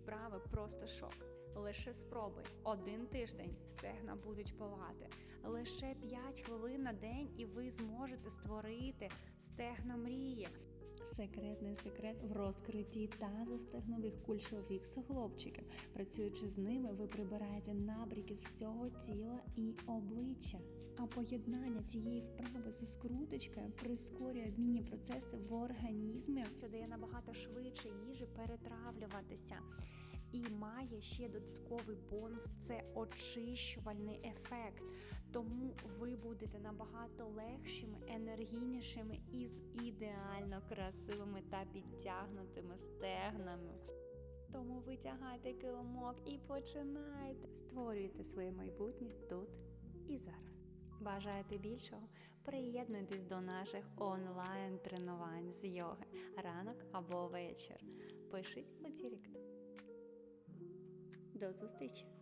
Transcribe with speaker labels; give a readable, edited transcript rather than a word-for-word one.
Speaker 1: вправи просто шок. Лише спробуй. 1 тиждень стегна будуть палати. Лише 5 хвилин на день і ви зможете створити стегна мрії. Секретний секрет в розкритті тазостегнових кульшових суглобчиків. Працюючи з ними, ви прибираєте набряки з всього тіла і обличчя. А поєднання цієї вправи зі скруточкою прискорює обмінні процеси в організмі, що дає набагато швидше їжі перетравлюватися. І має ще додатковий бонус – це очищувальний ефект. Тому ви будете набагато легшими, енергійнішими і з ідеально красивими та підтягнутими стегнами. Тому витягайте килимок і починайте. Створюйте своє майбутнє тут і зараз. Бажаєте більшого? Приєднуйтесь до наших онлайн-тренувань з йоги ранок або вечір. Пишіть у директ. До зустрічі!